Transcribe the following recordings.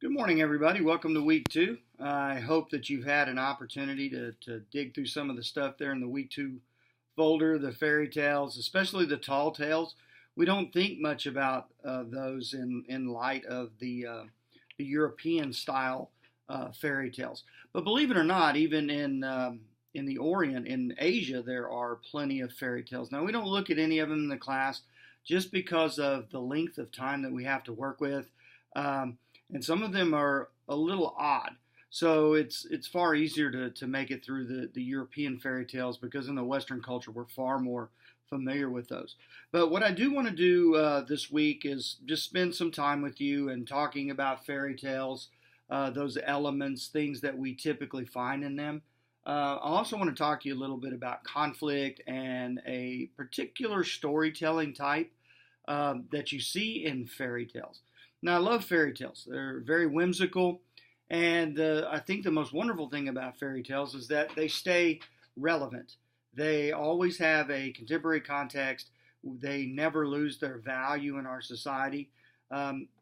Good morning, everybody. Welcome to week two. I hope that you've had an opportunity to dig through some of the stuff there in the week two folder, the fairy tales, especially the tall tales. We don't think much about those in light of the European style fairy tales. But believe it or not, even in the Orient, in Asia, there are plenty of fairy tales. Now, we don't look at any of them in the class just because of the length of time that we have to work with. And some of them are a little odd. So it's far easier to make it through the European fairy tales because in the Western culture we're far more familiar with those. But what I do want to do this week is just spend some time with you and talking about fairy tales, those elements, things that we typically find in them. I also want to talk to you a little bit about conflict and a particular storytelling type that you see in fairy tales. Now, I love fairy tales. They're very whimsical, and I think the most wonderful thing about fairy tales is that they stay relevant. They always have a contemporary context. They never lose their value in our society.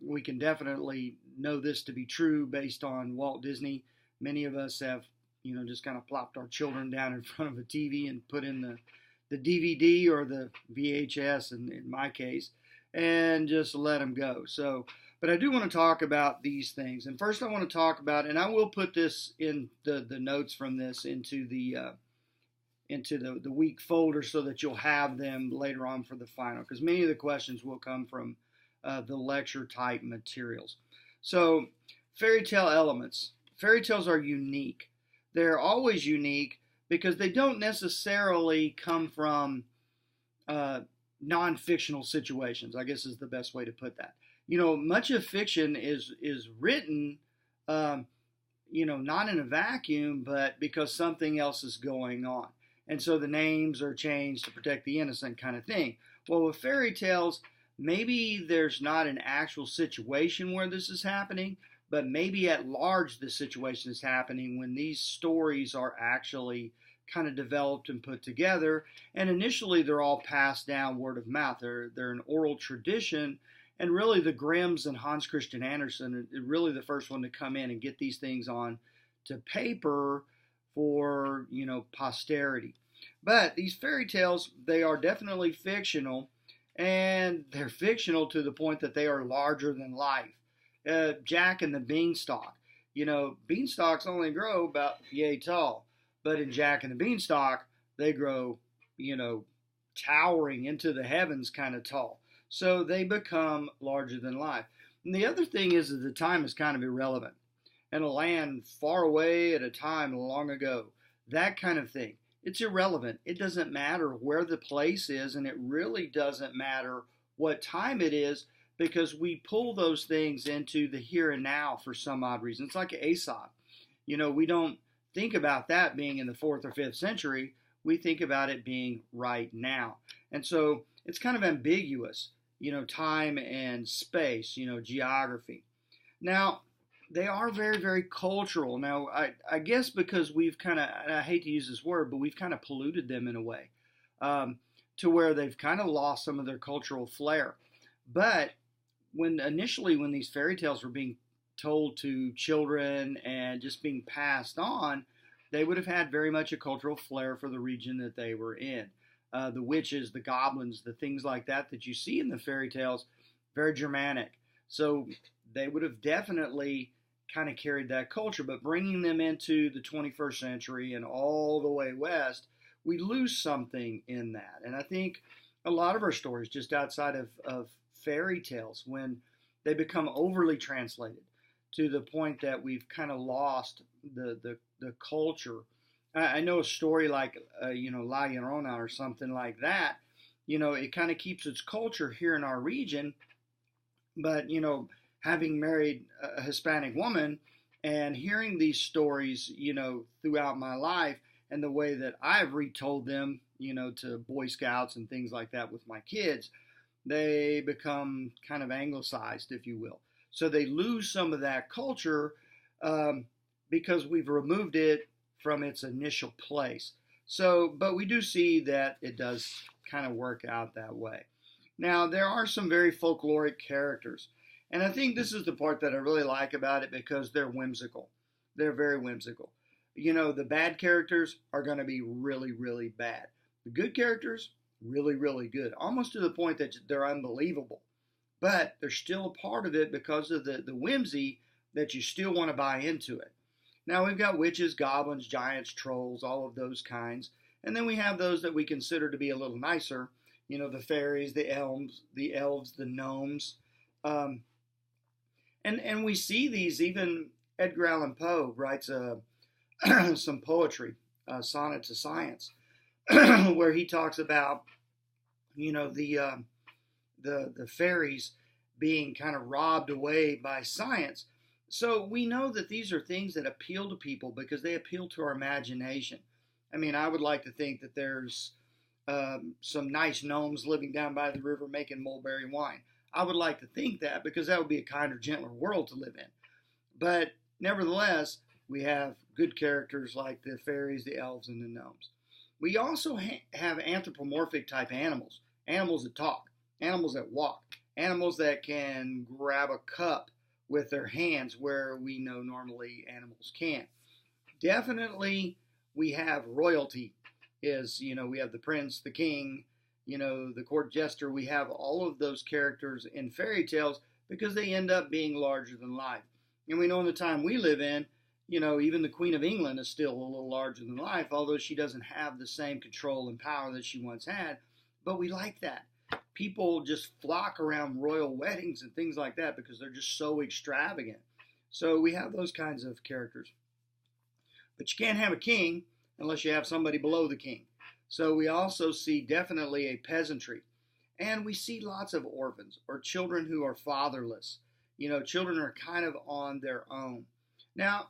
We can definitely know this to be true based on Walt Disney. Many of us have, just kind of plopped our children down in front of a TV and put in the DVD or the VHS, in my case, and just let them go. But I do want to talk about these things. And first I want to talk about, and I will put this in the notes from this into the week folder so that you'll have them later on for the final, because many of the questions will come from the lecture type materials. So fairy tale elements. Fairy tales are unique. They're always unique because they don't necessarily come from non-fictional situations, I guess is the best way to put that. Much of fiction is written, not in a vacuum, but because something else is going on. And so the names are changed to protect the innocent kind of thing. Well, with fairy tales, maybe there's not an actual situation where this is happening, but maybe at large the situation is happening when these stories are actually kind of developed and put together. And initially they're all passed down word of mouth. They're an oral tradition. And really, the Grimms and Hans Christian Andersen are really the first one to come in and get these things on to paper for, posterity. But these fairy tales, they are definitely fictional, and they're fictional to the point that they are larger than life. Jack and the Beanstalk. Beanstalks only grow about yay tall, but in Jack and the Beanstalk, they grow, towering into the heavens kind of tall. So they become larger than life. And the other thing is that the time is kind of irrelevant. In a land far away at a time long ago, that kind of thing, it's irrelevant. It doesn't matter where the place is, and it really doesn't matter what time it is, because we pull those things into the here and now for some odd reason. It's like Aesop. We don't think about that being in the 4th or 5th century. We think about it being right now. And so it's kind of ambiguous. Time and space, geography. Now, they are very, very cultural. Now, I guess because we've kind of, and I hate to use this word, but we've kind of polluted them in a way to where they've kind of lost some of their cultural flair. But initially when these fairy tales were being told to children and just being passed on, they would have had very much a cultural flair for the region that they were in. The witches, the goblins, the things like that you see in the fairy tales, very Germanic. So they would have definitely kind of carried that culture. But bringing them into the 21st century and all the way west, we lose something in that. And I think a lot of our stories, just outside of fairy tales, when they become overly translated to the point that we've kind of lost the culture. I know a story like, La Llorona or something like that, it kind of keeps its culture here in our region. But, having married a Hispanic woman and hearing these stories, throughout my life and the way that I've retold them, to Boy Scouts and things like that with my kids, they become kind of anglicized, if you will. So they lose some of that culture because we've removed it from its initial place. But we do see that it does kind of work out that way. Now, there are some very folkloric characters, And I think this is the part that I really like about it because they're whimsical. They're very whimsical. You know, the bad characters are going to be really, really bad. The good characters, really, really good. Almost to the point that they're unbelievable. But they're still a part of it because of the whimsy that you still want to buy into it. Now we've got witches, goblins, giants, trolls, all of those kinds. And then we have those that we consider to be a little nicer. You know, the fairies, the elves, the gnomes. Um, and we see these, even Edgar Allan Poe writes some poetry, Sonnet to Science, where he talks about, you know, the fairies being kind of robbed away by science. So we know that these are things that appeal to people because they appeal to our imagination. I mean, I would like to think that there's some nice gnomes living down by the river making mulberry wine. I would like to think that because that would be a kinder, gentler world to live in. But nevertheless, we have good characters like the fairies, the elves, and the gnomes. We also have anthropomorphic type animals, animals that talk, animals that walk, animals that can grab a cup with their hands where we know normally animals can't. Definitely, we have royalty. You know, we have the prince, the king, you know, the court jester. We have all of those characters in fairy tales because they end up being larger than life. And we know in the time we live in, you know, even the Queen of England is still a little larger than life, although she doesn't have the same control and power that she once had. But we like that. People just flock around royal weddings and things like that because they're just so extravagant. So we have those kinds of characters. But you can't have a king unless you have somebody below the king. So we also see definitely a peasantry. And we see lots of orphans or children who are fatherless. You know, children are kind of on their own. Now,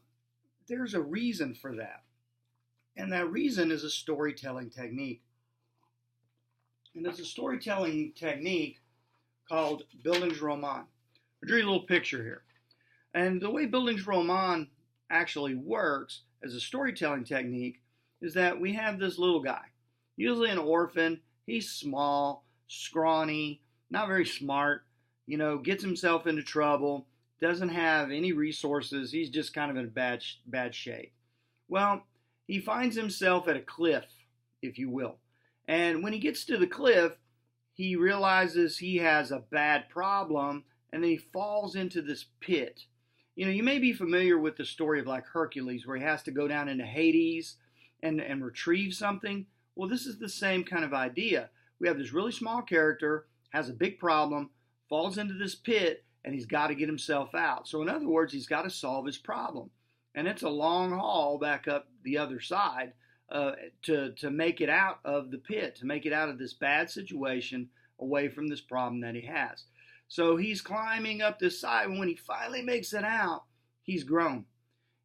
there's a reason for that. And that reason is a storytelling technique. And it's a storytelling technique called Bildungsroman. I'll draw you a little picture here. And the way Bildungsroman actually works as a storytelling technique is that we have this little guy, usually an orphan. He's small, scrawny, not very smart, you know, gets himself into trouble, doesn't have any resources. He's just kind of in bad shape. Well, he finds himself at a cliff, if you will. And when he gets to the cliff, he realizes he has a bad problem, and then he falls into this pit. You know, you may be familiar with the story of like Hercules, where he has to go down into Hades and retrieve something. Well, this is the same kind of idea. We have this really small character, has a big problem, falls into this pit, and he's got to get himself out. So in other words, he's got to solve his problem. And it's a long haul back up the other side to make it out of the pit, to make it out of this bad situation away from this problem that he has. So he's climbing up this side, and when he finally makes it out, he's grown.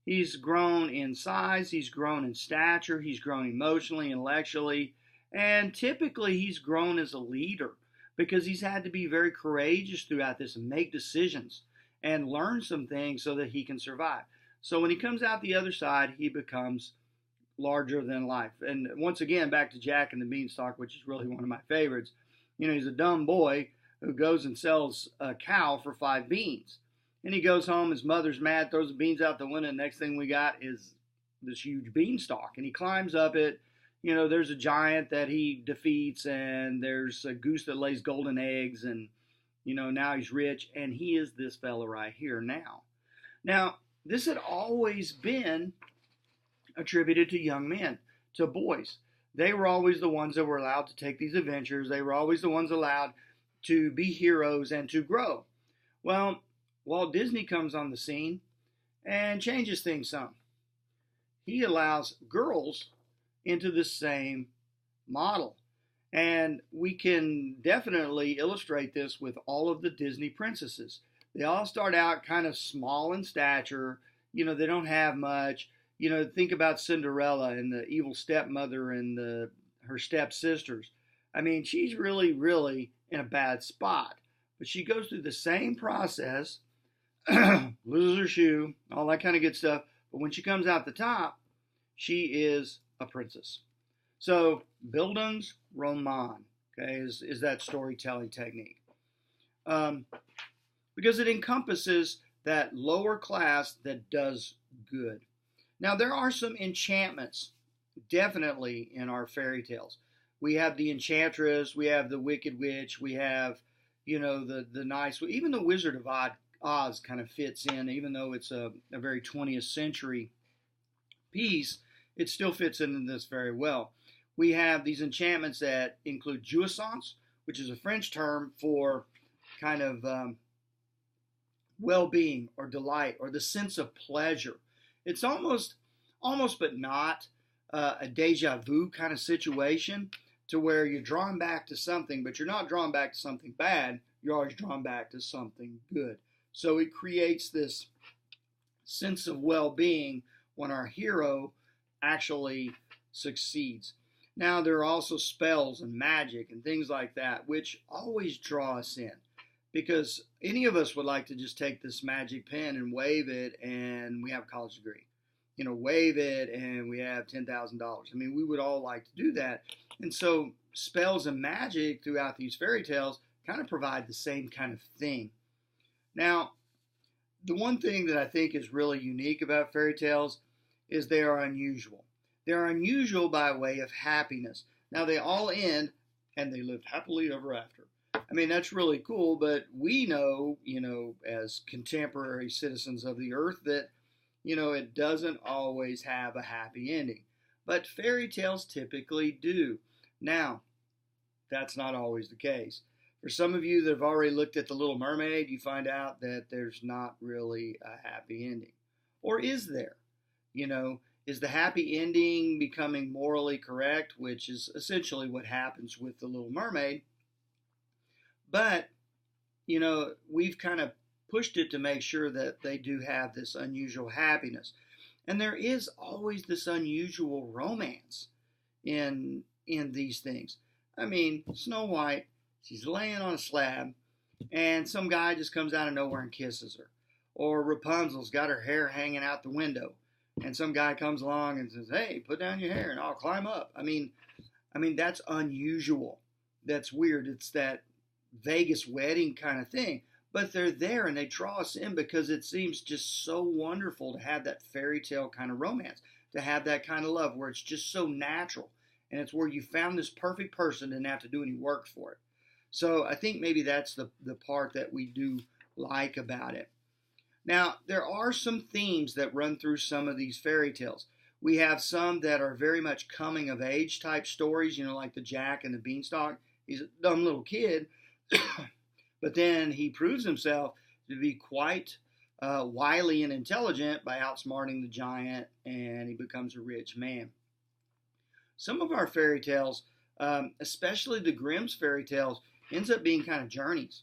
He's grown in size, he's grown in stature, he's grown emotionally, intellectually, and typically he's grown as a leader because he's had to be very courageous throughout this and make decisions and learn some things so that he can survive. So when he comes out the other side, he becomes larger than life. And once again, back to Jack and the Beanstalk, which is really one of my favorites. You know, he's a dumb boy who goes and sells a cow for 5 beans. And he goes home, his mother's mad, throws the beans out the window, and next thing we got is this huge beanstalk. And he climbs up it. You know, there's a giant that he defeats, and there's a goose that lays golden eggs, and, you know, now he's rich, and he is this fella right here now. Now, this had always been attributed to young men, to boys. They were always the ones that were allowed to take these adventures. They were always the ones allowed to be heroes and to grow. Well, Walt Disney comes on the scene and changes things some. He allows girls into the same model. And we can definitely illustrate this with all of the Disney princesses. They all start out kind of small in stature. You know, they don't have much. You know, think about Cinderella and the evil stepmother and her stepsisters. I mean, she's really, really in a bad spot. But she goes through the same process, loses her shoe, all that kind of good stuff. But when she comes out the top, she is a princess. So, Bildungsroman, okay, is that storytelling technique. because it encompasses that lower class that does good. Now, there are some enchantments definitely in our fairy tales. We have the enchantress, we have the wicked witch, we have, the nice, even the Wizard of Oz kind of fits in, even though it's a very 20th century piece, it still fits in this very well. We have these enchantments that include jouissance, which is a French term for kind of well-being or delight or the sense of pleasure. It's almost but not a deja vu kind of situation to where you're drawn back to something, but you're not drawn back to something bad. You're always drawn back to something good. So it creates this sense of well-being when our hero actually succeeds. Now, there are also spells and magic and things like that, which always draw us in, because any of us would like to just take this magic pen and wave it and we have a college degree. Wave it and we have $10,000. I mean, we would all like to do that. And so spells and magic throughout these fairy tales kind of provide the same kind of thing. Now, the one thing that I think is really unique about fairy tales is they are unusual. They are unusual by way of happiness. Now, they all end and they lived happily ever after. I mean, that's really cool, but we know, as contemporary citizens of the earth that, it doesn't always have a happy ending. But fairy tales typically do. Now, that's not always the case. For some of you that have already looked at The Little Mermaid, you find out that there's not really a happy ending. Or is there? Is the happy ending becoming morally correct, which is essentially what happens with The Little Mermaid? But, we've kind of pushed it to make sure that they do have this unusual happiness. And there is always this unusual romance in these things. I mean, Snow White, she's laying on a slab, and some guy just comes out of nowhere and kisses her. Or Rapunzel's got her hair hanging out the window, and some guy comes along and says, "Hey, put down your hair and I'll climb up." I mean, that's unusual. That's weird. It's that Vegas wedding kind of thing. But they're there and they draw us in because it seems just so wonderful to have that fairy tale kind of romance, to have that kind of love where it's just so natural. And it's where you found this perfect person and didn't have to do any work for it. So I think maybe that's the part that we do like about it. Now, there are some themes that run through some of these fairy tales. We have some that are very much coming of age type stories, like the Jack and the Beanstalk. He's a dumb little kid, but then he proves himself to be quite wily and intelligent by outsmarting the giant, and he becomes a rich man. Some of our fairy tales, especially the Grimm's fairy tales, ends up being kind of journeys,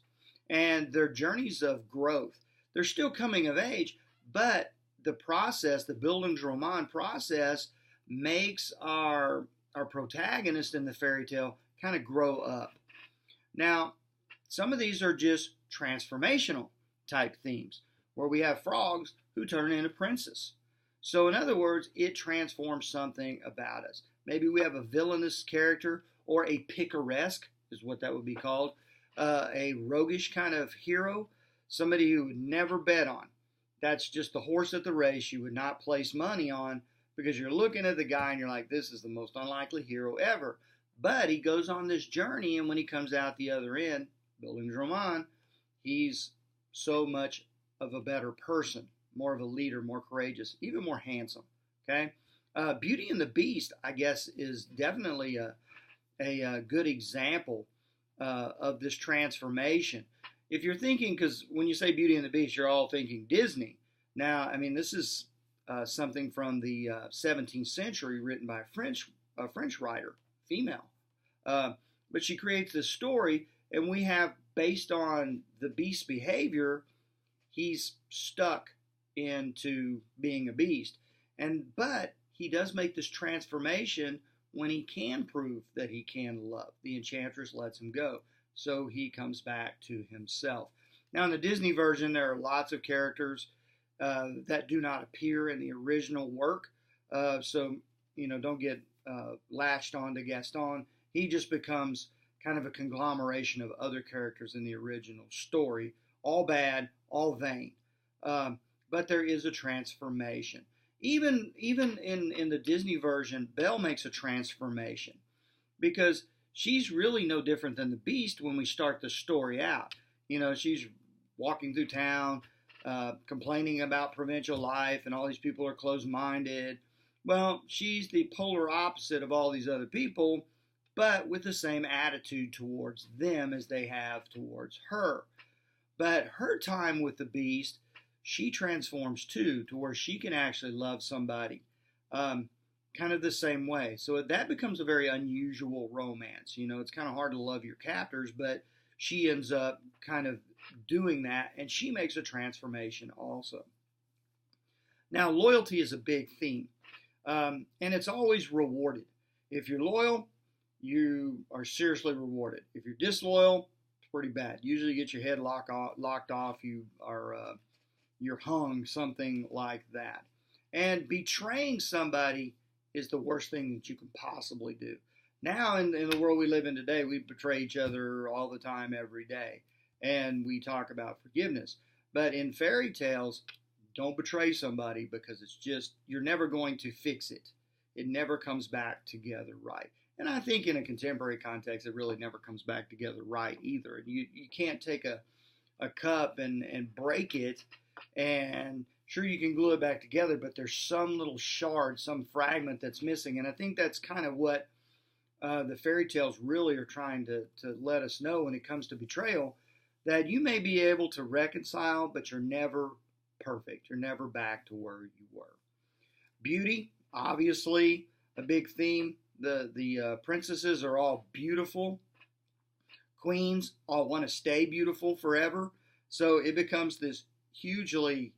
and they're journeys of growth. They're still coming of age, but the process, the Bildungsroman process, makes our protagonist in the fairy tale kind of grow up. Now, some of these are just transformational type themes, where we have frogs who turn into princes. So in other words, it transforms something about us. Maybe we have a villainous character, or a picaresque is what that would be called, a roguish kind of hero, somebody you would never bet on. That's just the horse at the race you would not place money on, because you're looking at the guy and you're like, this is the most unlikely hero ever. But he goes on this journey, and when he comes out the other end, Bildungsroman, he's so much of a better person, more of a leader, more courageous, even more handsome. Okay, Beauty and the Beast, I guess, is definitely a good example of this transformation. If you're thinking, because when you say Beauty and the Beast, you're all thinking Disney. Now, I mean, this is something from the 17th century, written by a French writer, female. But she creates this story, and we have, based on the beast's behavior, he's stuck into being a beast. But he does make this transformation when he can prove that he can love. The enchantress lets him go, so he comes back to himself. Now, in the Disney version, there are lots of characters that do not appear in the original work. So, don't get latched on to Gaston. He just becomes kind of a conglomeration of other characters in the original story, all bad, all vain. But there is a transformation. Even in the Disney version, Belle makes a transformation because she's really no different than the Beast when we start the story out. She's walking through town, complaining about provincial life, and all these people are closed-minded. Well, she's the polar opposite of all these other people, but with the same attitude towards them as they have towards her. But her time with the Beast, she transforms too, to where she can actually love somebody kind of the same way. So that becomes a very unusual romance. It's kind of hard to love your captors, but she ends up kind of doing that, and she makes a transformation also. Now, loyalty is a big theme, and it's always rewarded. If you're loyal, you are seriously rewarded. If you're disloyal, it's pretty bad. Usually you get your head locked off, you're hung, something like that. And betraying somebody is the worst thing that you can possibly do. Now, in the world we live in today, we betray each other all the time, every day. And we talk about forgiveness. But in fairy tales, don't betray somebody because it's just, you're never going to fix it. It never comes back together right. And I think in a contemporary context, it really never comes back together right either. You can't take a cup and break it, and sure, you can glue it back together, but there's some little shard, some fragment that's missing. And I think that's kind of what the fairy tales really are trying to let us know when it comes to betrayal, that you may be able to reconcile, but you're never perfect. You're never back to where you were. Beauty, obviously, a big theme. The princesses are all beautiful. Queens all want to stay beautiful forever. So it becomes this hugely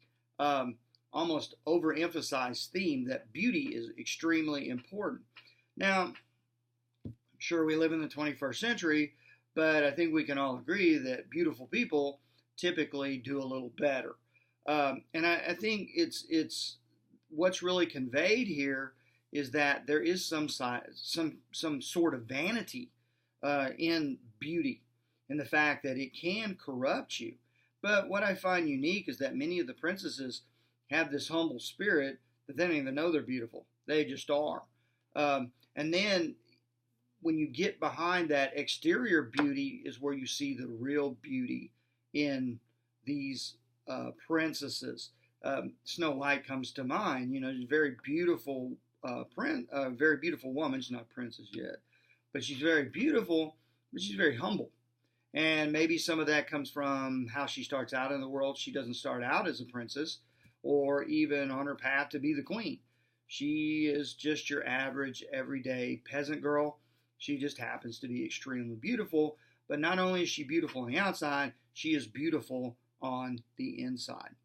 almost overemphasized theme that beauty is extremely important. Now, sure, we live in the 21st century, but I think we can all agree that beautiful people typically do a little better. And I think it's what's really conveyed here is that there is some sort of vanity in beauty, in the fact that it can corrupt you. But what I find unique is that many of the princesses have this humble spirit that they don't even know they're beautiful. They just are. And then when you get behind that exterior beauty is where you see the real beauty in these princesses. Snow White comes to mind. She's a very beautiful very beautiful woman. She's not a princess yet, but she's very beautiful, but she's very humble. And maybe some of that comes from how she starts out in the world. She doesn't start out as a princess or even on her path to be the queen. She is just your average, everyday peasant girl. She just happens to be extremely beautiful. But not only is she beautiful on the outside, she is beautiful on the inside.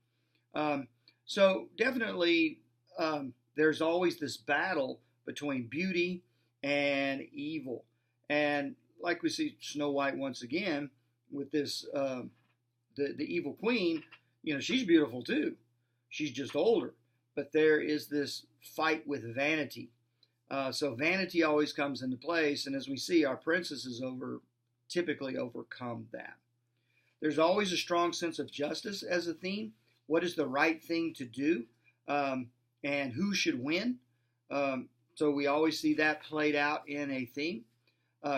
So definitely there's always this battle between beauty and evil. And like we see Snow White once again with this, the evil queen, she's beautiful too. She's just older. But there is this fight with vanity. So vanity always comes into place. And as we see, our princesses typically overcome that. There's always a strong sense of justice as a theme. What is the right thing to do? And who should win? So we always see that played out in a theme.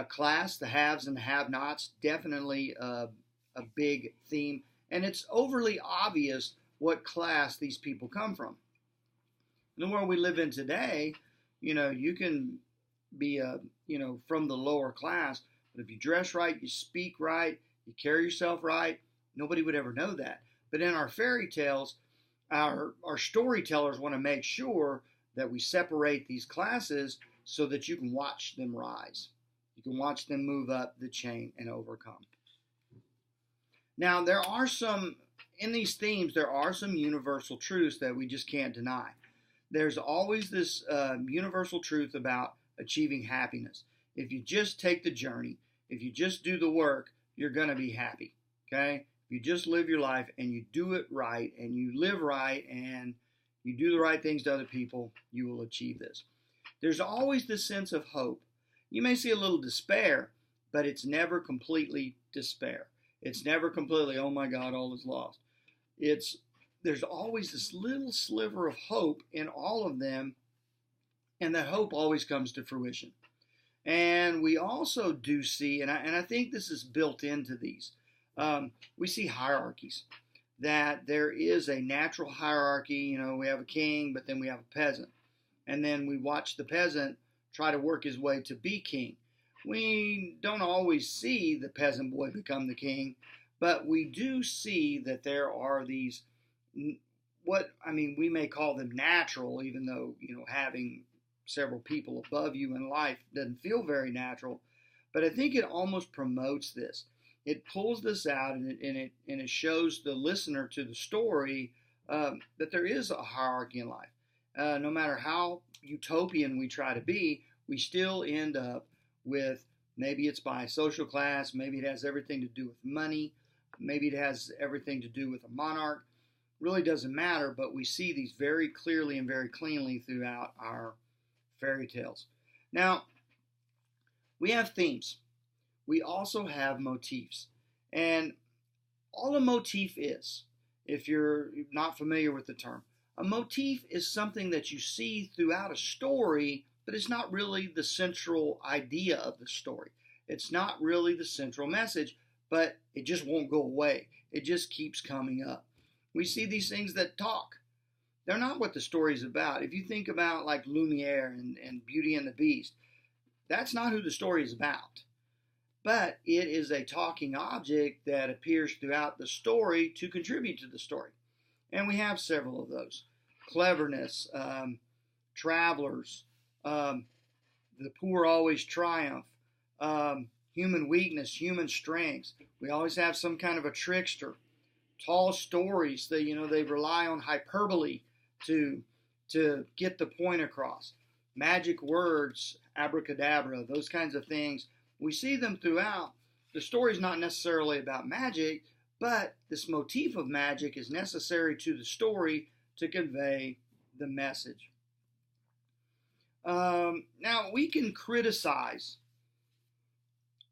Class, the haves and the have-nots, definitely a big theme. And it's overly obvious what class these people come from. In the world we live in today, you can be from the lower class, but if you dress right, you speak right, you carry yourself right, nobody would ever know that. But in our fairy tales, our storytellers want to make sure that we separate these classes so that you can watch them rise. You can watch them move up the chain and overcome. Now, in these themes, there are some universal truths that we just can't deny. There's always this universal truth about achieving happiness. If you just take the journey, if you just do the work, you're going to be happy, okay? If you just live your life and you do it right and you live right and you do the right things to other people, you will achieve this. There's always this sense of hope. You may see a little despair, but it's never completely despair. It's never completely, oh my God, all is lost. It's There's always this little sliver of hope in all of them, and that hope always comes to fruition. And we also do see, and I think this is built into these, we see hierarchies. That there is a natural hierarchy. We have a king, but then we have a peasant. And then we watch the peasant try to work his way to be king. We don't always see the peasant boy become the king, but we do see that there are these, we may call them natural, even though, having several people above you in life doesn't feel very natural. But I think it almost promotes this. It pulls this out, and it shows the listener to the story that there is a hierarchy in life. No matter how utopian we try to be, we still end up with, maybe it's by social class, maybe it has everything to do with money, maybe it has everything to do with a monarch. Really doesn't matter, but we see these very clearly and very cleanly throughout our fairy tales. Now, we have themes. We also have motifs. And all a motif is, if you're not familiar with the term, a motif is something that you see throughout a story, but it's not really the central idea of the story. It's not really the central message, but it just won't go away. It just keeps coming up. We see these things that talk. They're not what the story's about. If you think about like Lumiere and Beauty and the Beast, that's not who the story is about. But it is a talking object that appears throughout the story to contribute to the story. And we have several of those. Cleverness, travelers, the poor always triumph, human weakness, human strengths. We always have some kind of a trickster. Tall stories, they rely on hyperbole to get the point across. Magic words, abracadabra, those kinds of things. We see them throughout. The story is not necessarily about magic, but this motif of magic is necessary to the story to convey the message. Now, we can criticize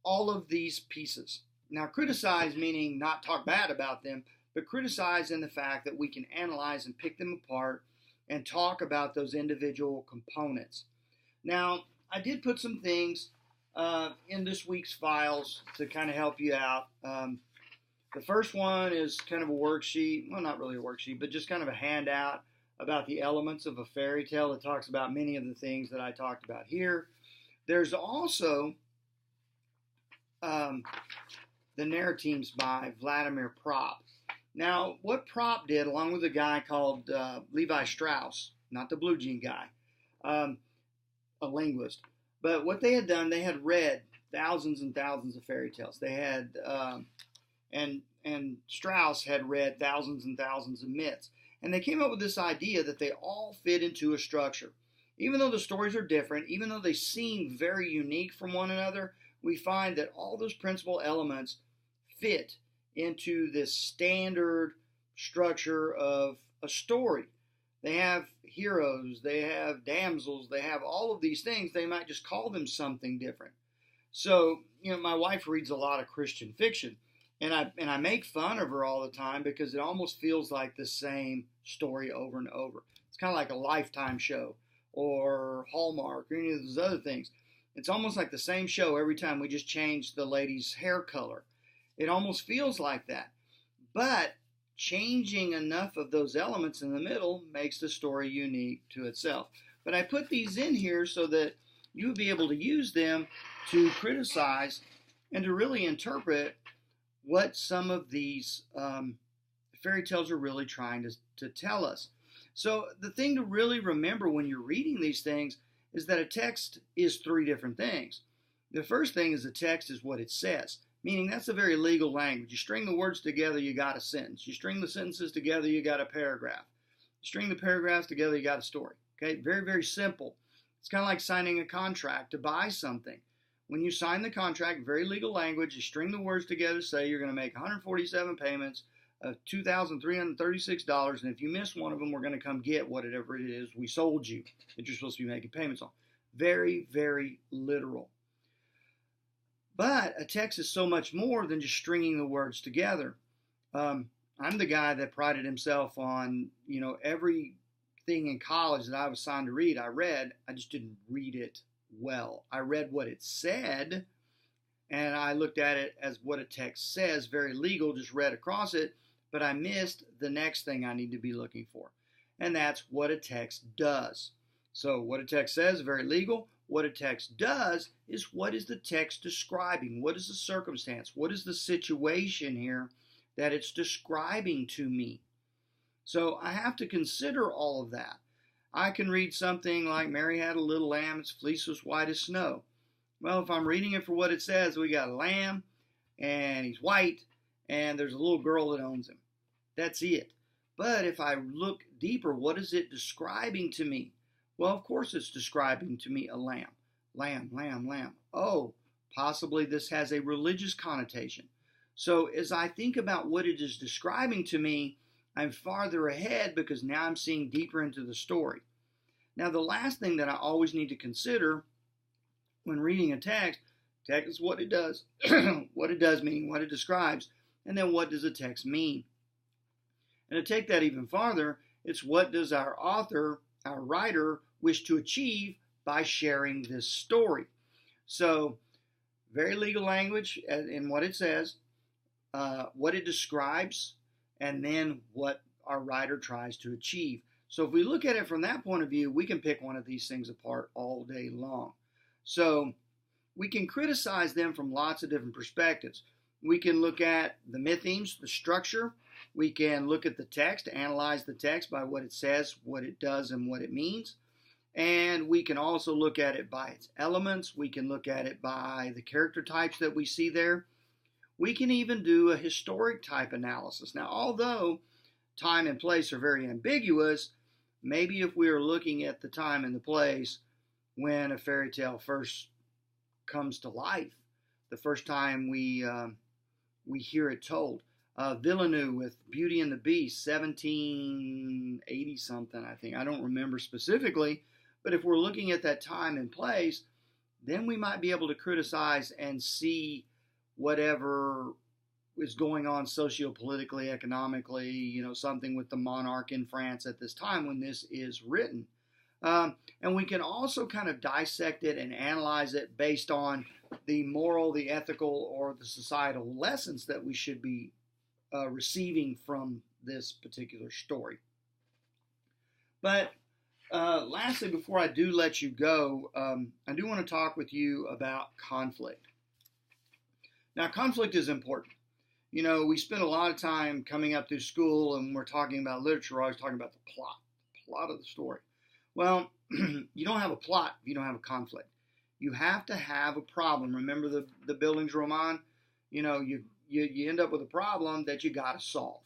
all of these pieces. Now, criticize meaning not talk bad about them, but criticize in the fact that we can analyze and pick them apart and talk about those individual components. Now, I did put some things in this week's files to kind of help you out. The first one is kind of a worksheet. Well, not really a worksheet, but just kind of a handout about the elements of a fairy tale that talks about many of the things that I talked about here. There's also the Narratives by Vladimir Propp. Now, what Propp did, along with a guy called Levi Strauss, not the blue jean guy, a linguist, but what they had done, they had read thousands and thousands of fairy tales. They had, and Strauss had read thousands and thousands of myths. And they came up with this idea that they all fit into a structure. Even though the stories are different, even though they seem very unique from one another, we find that all those principal elements fit into this standard structure of a story. They have heroes, they have damsels, they have all of these things. They might just call them something different. So, my wife reads a lot of Christian fiction, and I make fun of her all the time because it almost feels like the same story over and over. It's kind of like a Lifetime show or Hallmark or any of those other things. It's almost like the same show every time. We just change the lady's hair color. It almost feels like that. But changing enough of those elements in the middle makes the story unique to itself. But I put these in here so that you would be able to use them to criticize and to really interpret what some of these fairy tales are really trying to tell us. So the thing to really remember when you're reading these things is that a text is three different things. The first thing is the text is what it says, meaning that's a very legal language. You string the words together, you got a sentence. You string the sentences together, you got a paragraph. You string the paragraphs together, you got a story. Okay, very, very simple. It's kind of like signing a contract to buy something. When you sign the contract, very legal language, you string the words together, say you're going to make 147 payments of $2,336, and if you miss one of them, we're going to come get whatever it is we sold you that you're supposed to be making payments on. Very, very literal. But a text is so much more than just stringing the words together. I'm the guy that prided himself on, everything in college that I was assigned to read, I read. I just didn't read it well. I read what it said, and I looked at it as what a text says, very legal, just read across it, but I missed the next thing I need to be looking for, and that's what a text does. So what a text says, very legal. What a text does is, what is the text describing? What is the circumstance? What is the situation here that it's describing to me? So I have to consider all of that. I can read something like, Mary had a little lamb, its fleece was white as snow. Well, if I'm reading it for what it says, we got a lamb, and he's white, and there's a little girl that owns him. That's it. But if I look deeper, what is it describing to me? Well, of course it's describing to me a lamb. Lamb, lamb, lamb. Oh, possibly this has a religious connotation. So as I think about what it is describing to me, I'm farther ahead because now I'm seeing deeper into the story. Now, the last thing that I always need to consider when reading a text is what it does. What it does mean, what it describes, and then what does a text mean? And to take that even farther, it's what does our author, our writer, wish to achieve by sharing this story. So, very legal language in what it says, what it describes, and then what our writer tries to achieve. So if we look at it from that point of view, we can pick one of these things apart all day long. So we can criticize them from lots of different perspectives. We can look at the mythemes, the structure. We can look at the text, analyze the text by what it says, what it does, and what it means. And we can also look at it by its elements. We can look at it by the character types that we see there. We can even do a historic type analysis. Now, although time and place are very ambiguous, maybe if we are looking at the time and the place when a fairy tale first comes to life, the first time we hear it told. Villeneuve with Beauty and the Beast, 1780 something, I think. I don't remember specifically, but if we're looking at that time and place, then we might be able to criticize and see whatever is going on sociopolitically, economically, something with the monarch in France at this time when this is written. And we can also kind of dissect it and analyze it based on the moral, the ethical, or the societal lessons that we should be receiving from this particular story. But lastly, before I do let you go, I do want to talk with you about conflict. Now, conflict is important. We spend a lot of time coming up through school and we're talking about literature, we're always talking about the plot of the story. Well, you don't have a plot if you don't have a conflict. You have to have a problem. Remember the Bildungsroman? You end up with a problem that you got to solve.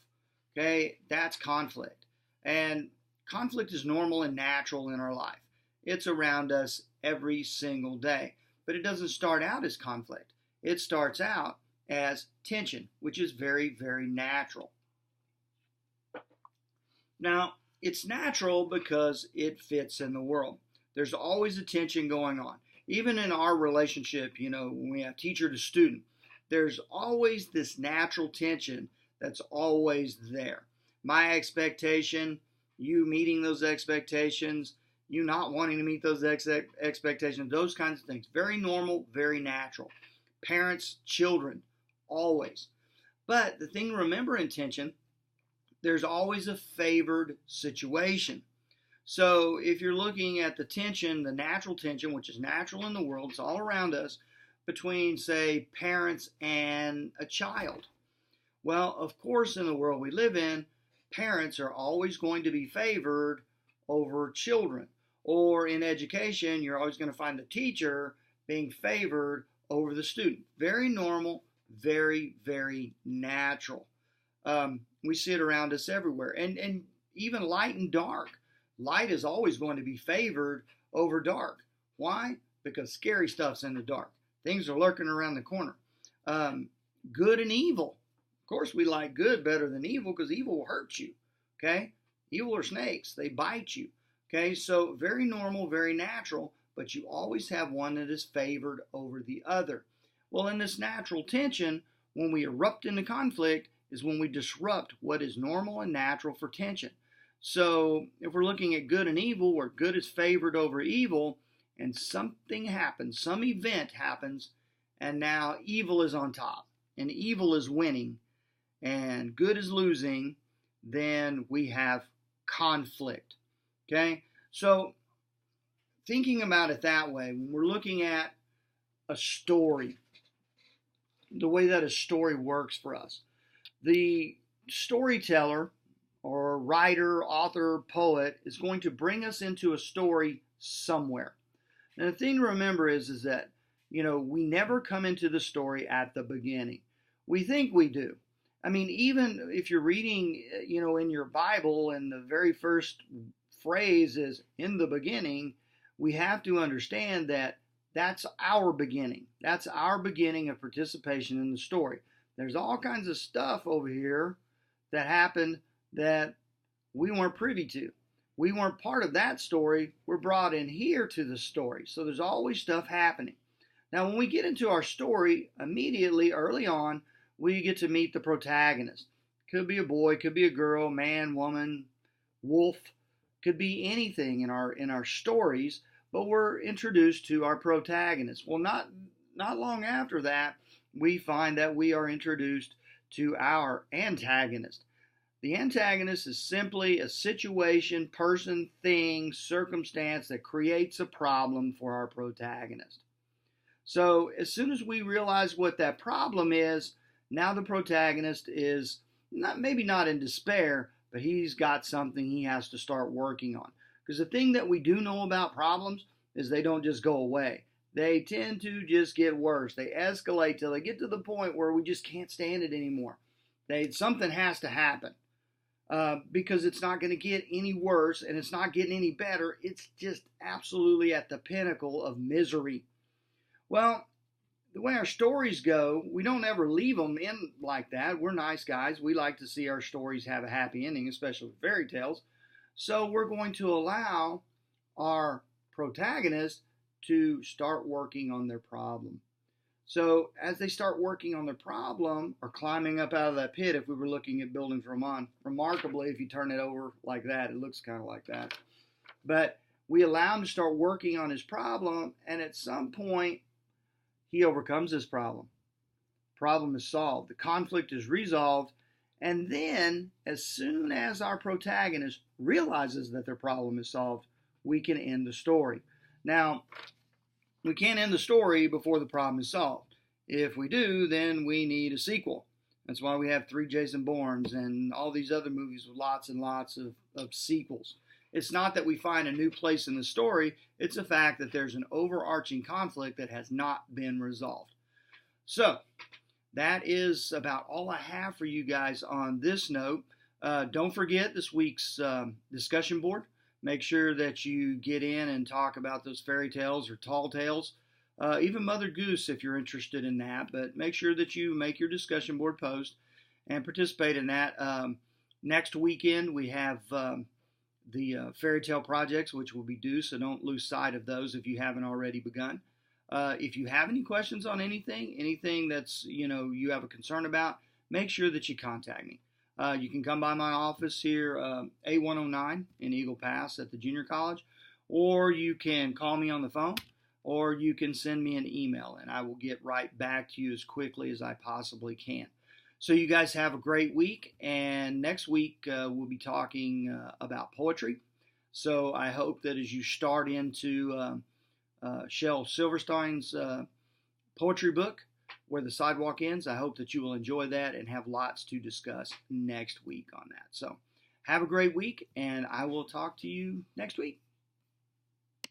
Okay, that's conflict. And conflict is normal and natural in our life. It's around us every single day. But it doesn't start out as conflict. It starts out as tension, which is very, very natural. Now, it's natural because it fits in the world. There's always a tension going on. Even in our relationship, when we have teacher to student, there's always this natural tension that's always there. My expectation, you meeting those expectations, you not wanting to meet those expectations, those kinds of things. Very normal, very natural. Parents, children, always. But the thing to remember in tension, there's always a favored situation. So if you're looking at the tension, the natural tension, which is natural in the world, it's all around us, between, say, parents and a child. Well, of course, in the world we live in, parents are always going to be favored over children. Or in education, you're always going to find the teacher being favored over the student. Very normal, very, very natural. We see it around us everywhere. And even light and dark. Light is always going to be favored over dark. Why? Because scary stuff's in the dark. Things are lurking around the corner. Good and evil. Of course, we like good better than evil because evil will hurt you. Okay? Evil are snakes. They bite you. Okay? So very normal, very natural, but you always have one that is favored over the other. Well, in this natural tension, when we erupt into conflict, is when we disrupt what is normal and natural for tension. So, if we're looking at good and evil, where good is favored over evil, and something happens, some event happens, and now evil is on top, and evil is winning, and good is losing, then we have conflict. Okay? So, thinking about it that way, when we're looking at a story, the way that a story works for us, the storyteller or writer, author, poet is going to bring us into a story somewhere. And the thing to remember is that, we never come into the story at the beginning. We think we do. I mean, even if you're reading, in your Bible and the very first phrase is in the beginning, we have to understand that that's our beginning. That's our beginning of participation in the story. There's all kinds of stuff over here that happened that we weren't privy to. We weren't part of that story. We're brought in here to the story. So there's always stuff happening. Now, when we get into our story, immediately, early on, we get to meet the protagonist. Could be a boy, could be a girl, man, woman, wolf, could be anything in our stories, but we're introduced to our protagonist. Well, not long after that, we find that we are introduced to our antagonist. The antagonist is simply a situation, person, thing, circumstance that creates a problem for our protagonist. So as soon as we realize what that problem is, now the protagonist is maybe not in despair, but he's got something he has to start working on. Because the thing that we do know about problems is they don't just go away. They tend to just get worse. They escalate till they get to the point where we just can't stand it anymore. Something has to happen because it's not going to get any worse and it's not getting any better. It's just absolutely at the pinnacle of misery. Well, the way our stories go, we don't ever leave them in like that. We're nice guys. We like to see our stories have a happy ending, especially with fairy tales. So we're going to allow our protagonist to start working on their problem. So as they start working on their problem or climbing up out of that pit, if we were looking at Buildings Vermont, remarkably, if you turn it over like that, it looks kind of like that. But we allow him to start working on his problem, and at some point, he overcomes this problem. Problem is solved. The conflict is resolved. And then, as soon as our protagonist realizes that their problem is solved, we can end the story. Now, we can't end the story before the problem is solved. If we do, then we need a sequel. That's why we have 3 Jason Bournes and all these other movies with lots and lots of sequels. It's not that we find a new place in the story. It's the fact that there's an overarching conflict that has not been resolved. So, that is about all I have for you guys on this note. Don't forget this week's discussion board. Make sure that you get in and talk about those fairy tales or tall tales. Even Mother Goose if you're interested in that. But make sure that you make your discussion board post and participate in that. Next weekend we have the fairy tale projects, which will be due, so don't lose sight of those if you haven't already begun. If you have any questions on anything that's you have a concern about, make sure that you contact me. You can come by my office here, A109 in Eagle Pass at the junior college, or you can call me on the phone, or you can send me an email, and I will get right back to you as quickly as I possibly can. So you guys have a great week, and next week we'll be talking about poetry. So I hope that as you start into Shel Silverstein's poetry book, Where the Sidewalk Ends, I hope that you will enjoy that and have lots to discuss next week on that. So have a great week, and I will talk to you next week.